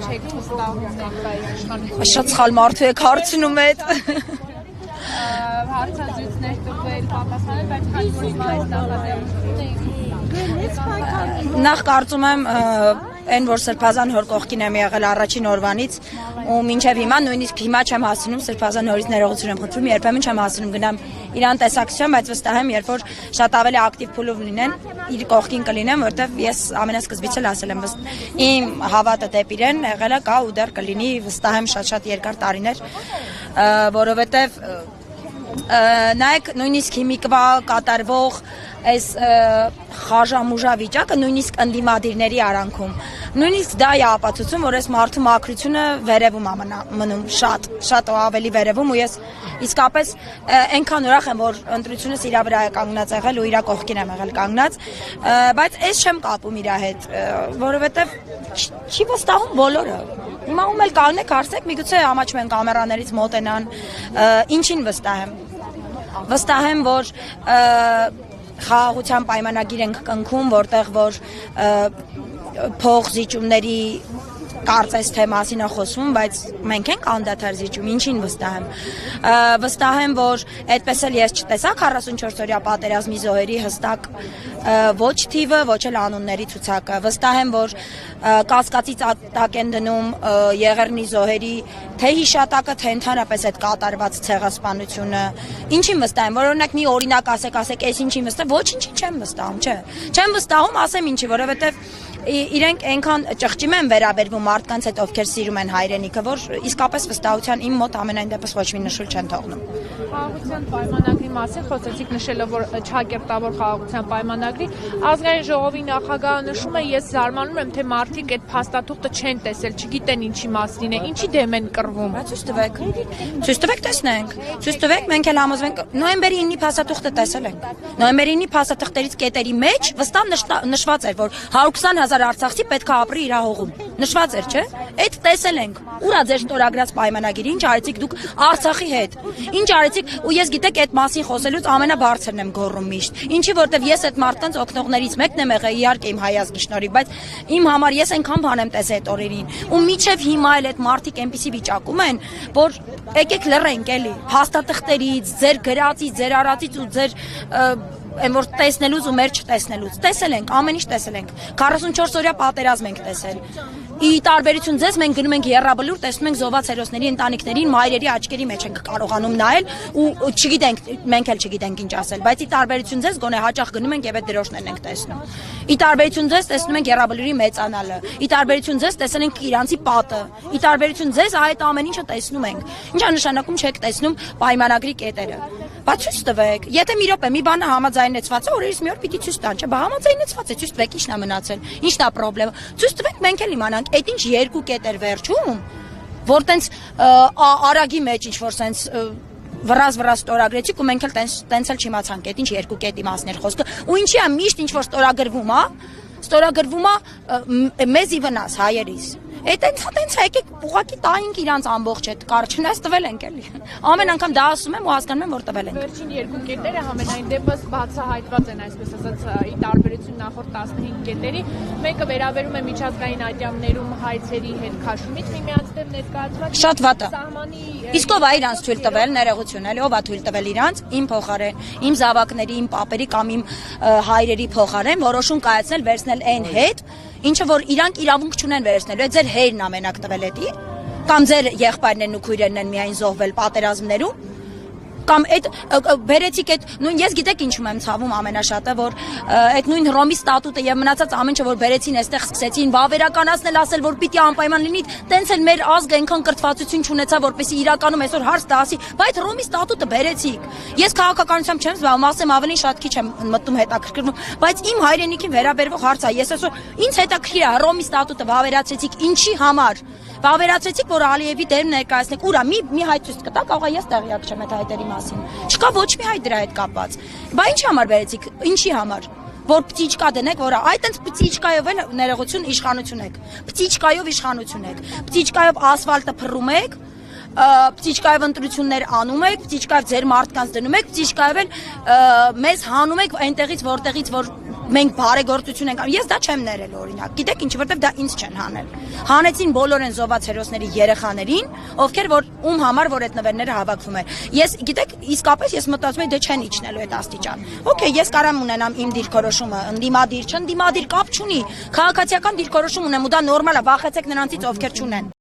չեք վստահում ներկայացնում։ Շատ սխալ մարդու եք հարցնում այդ։ Հարցազրույցներ տվել, պատասխանել, բայց քանի որ հիմա այս նախաձեռնությունը Նախ կարծում եմ այն որ Սրբազան հոր կողքին եմ եղել առաջին օրվանից ու մինչև հիմա նույնիսկ հիմա չեմ հասնում Սրբազան հորից ներողություն եմ խնդրում, երբեմն չեմ հասնում գնամ իրան տեսակցության, բայց վստահ եմ, երբ որ շատ ավելի ակտիվ փուլով լինեն, իր կողքին կլինեմ, որտեվ ես ամենասկզբից էլ ասել եմ, իմ հավատը դեպի իրեն եղել է կա ու դեռ կլինի, վստահ եմ շատ երկար տարիներ, որովհետև նայեք նույնիսկ հիմիկվա կատարվող այս խաժամուժա վիճակը նույնիսկ ընդդիմադիրների արանքում նույնիսկ դա է ապացուցում որ այս մարդու մաքրությունը վերևում է մնում շատ ավելի վերևում ու ես իսկապես այնքան ուրախ եմ որ ընտրությունս իր վրա է կանգնած եղել ու իր կողքին եմ եղել կանգնած բայց այս չեմ կապում իր հետ որովհետև չի վստահում բոլորը հիմա ում էլ կանգնեք հարցեք միգուցե ամաչում են կամերաներից մոտենան ինչին վստահ եմ որ խաղաղության պայմանագիր ենք կնքում, որտեղ որ փող զիջումների կարծես թե մասին է խոսվում, բայց մենք ենք անդադար զիջում, ինչին վստահ եմ, որ այդպես էլ ես չտեսա 44-օրյա պատերազմի զոհերի հստակ ոչ թիվը, ոչ էլ անունների ցուցակը, վստահ եմ, որ կասկածի տակ են դնում Եղեռնի զոհերի թե հիշատակը, թե ընդհանրապես այդ կատարված ցեղասպանությունը, ինչին վստահ եմ, որ օրինակ մի օրինակ ասեք, այս ինչին վստահ, ոչինչին չեմ վստահում, չեմ վստահում, ասեմ ինչի, որովհետև իրենք այնքան ճղճիմ են վերաբերվում մարդկանց հետ ովքեր սիրում են հայրենիքը, որ իսկապես վստահության իմ մոտ ամենայն դեպս ոչ մի նշույլ չեն թողնում։ Խաղաղության պայմանագրի մասին խոսեցիք նշելով որ չակերտավոր խաղաղության պայմանագրի ազգային ժողովի նախագահը նշում է ես զարմանում եմ թե մարդիկ այդ փաստաթուղթը չեն տեսել, չգիտեն ինչի մասին է, ինչի դեմ են կռվում։ Ցույց տվեք տեսնենք։ Ցույց տվեք մենք էլ համոզվենք նոյեմբերի 9-ի փաստաթուղթը տեսել ենք։ Նոյեմբերի 9-ի փաստաթղթերից կետերի մեջ վստահ նշված էր որ 120,000 արցախցի պետք է ապրի իր հողում։ Նշված էր, չէ՞։ Այդ տեսել ենք։ Ուրա ձեր ստորագրած պայմանագիրը, ինչ արեցիք դուք Արցախի հետ։ Ինչ արեցիք ու ես գիտեք այդ մասին խոսելուց ամենաբարձրն եմ գոռում միշտ։ Ինչի որտեվ ես այդ մարդկանց օգնողներից մեկն եմ եղել, իհարկե իմ հայազգի շնորհիվ, բայց իմ համար ես այնքան բան եմ տեսել այդ օրերին։ Ու միջև հիմա էլ այդ մարդիկ այնպիսի վիճակում են, որ եկեք լռենք էլի։ Փաստաթղթերից, ձեր գրածից, ձեր արածից ու ձեր այն որ տեսնելուց ու մեր չտեսնելուց տեսել ենք, ամեն ինչ տեսել ենք 44-օրյա պատերազմ ենք տեսել ի տարբերություն ձեզ մենք գնում ենք եռաբլուր տեսնում ենք զոհված հերոսների ընտանիքներին մայրերի աչքերի մեջ ենք կարողանում նայել ու չգիտենք մենք էլ չգիտենք ինչ ասել բայց ի տարբերություն ձեզ գոնե հաճախ գնում ենք եւ այդ դրոշներն ենք տեսնում ի տարբերություն ձեզ տեսնում ենք եռաբլուրի մեծանալը ի տարբերություն ձեզ տեսել ենք իրանցի պատը ի տարբերություն ձեզ այդ ամեն ինչը տեսնում ենք ինչա նշանակում չեք տեսնում պայմանագրի կետերը բայց ցույց տվեք եթե մի րոպե մի բանը համաձայնեցված է օրերից մի օր պիտի ցույց տան չէ բա համաձայնեցված է ցույց տվեք ինչն է մնացել ինչն է պրոբլեմը ցույց տվեք մենք էլ իմանանք այդ ինչ երկու կետ էր վերջում որ տենց արագի մեջ ինչ որ սենց վրազ ստորագրեցիք ու մենք էլ տենց էլ չիմացանք այդ ինչ երկու կետի մասն էր խոսքը ու ինչի է միշտ ինչ որ ստորագրվում է մեզի վնաս հայերիս Այդ հենց եկեք ուղղակի տայինք իրանց ամբողջ այդ կարճնես տվել ենք էլի։ Ամեն անգամ դա ասում եմ ու հասկանում եմ որ տվել ենք։ Վերջին երկու կետերը համենայն դեպս բացահայտված են այսպես ասած ի տարբերություն նախորդ 15 կետերի։ Մեկը վերաբերում է միջազգային ատյամներում հայցերի հետ քաշումից միմյանց դեմ ներկայացված։ Շատ վատ է։ Իսկ ով է իրանց թույլ տվել ներողություն էլի ով է թույլ տվել իրանց իմ փոխարեն, իմ զավակների, իմ պապերի կամ իմ հայրերի փոխարեն որոշում կայացնել վերցնել այն հետ Ինչը որ իրանք իրավունք չունեն վերցնելու, ձեր հերն ամենակ տվել էդի, կամ ձեր եղբայրներն ու քույրերն են միայն զոհվել պատերազմներում, կամ այդ բերեցիք այդ նույն ես գիտեք ինչու եմ ցավում ամենաշատը որ այդ նույն Հռոմի ստատուտը եւ մնացած ամեն ինչ որ բերեցին այստեղ սկսեցին վավերականացնել ասել որ պիտի անպայման լինի տենց էլ մեր ազգը այնքան կրթվածություն չունեցա որպեսզի իրականում այսօր հարց տասի բայց Հռոմի ստատուտը բերեցիք ես քաղաքականությամբ չեմ զբաղվում ասեմ ավելի շատ քիչ եմ մտնում հետաքրքրվում բայց իմ հայրենիքին վերաբերվող հարց է ես այսօր ինձ հետաքրքիր է Հռոմի ստատուտը վավերացրեցիք ինչի համար վավերացրեցիք որ Ալիևի դերն ներկայացնեք ուրա մի հայտ ցույց կտա կարող է ես տեղյակ չեմ այդ հայտերի Չկա ոչ մի հայտ դրա հետ կապված։ Բա ինչի համար բերեցիք։ Ինչի համար։ Որ պտիչկա դնեք, որ այտենց պտիչկայով են ներողություն իշխանություն եք։ Պտիչկայով իշխանություն եք։ Պտիչկայով ասֆալտը փռում եք, պտիչկայով ընտրություններ անում եք, պտիչկայով ձեր մարդկանց դնում եք, պտիչկայով էլ մեզ հանում եք այնտեղից որտեղից որ մենք բարեգործություն ենք անում։ Ես դա չեմ ներել օրինակ։ Գիտեք ինչ, որտեվ դա ինձ չեն հանել։ Հանեցին բոլոր են զոհված հերոսների երեխաներին, ովքեր որ ում համար որ այդ նվերները հավաքվում են։ Ես գիտեք, իսկապես ես մտածում եմ դե չեն իջնելու այդ աստիճան։ Okay, ես կարամ ունենամ իմ դիրքորոշումը, ընդդիմադիր, չընդդիմադիր կապ չունի։ Քաղաքացիական դիրքորոշում ունեմ ու դա նորմալ է, վախեցեք նրանցից ովքեր չունեն։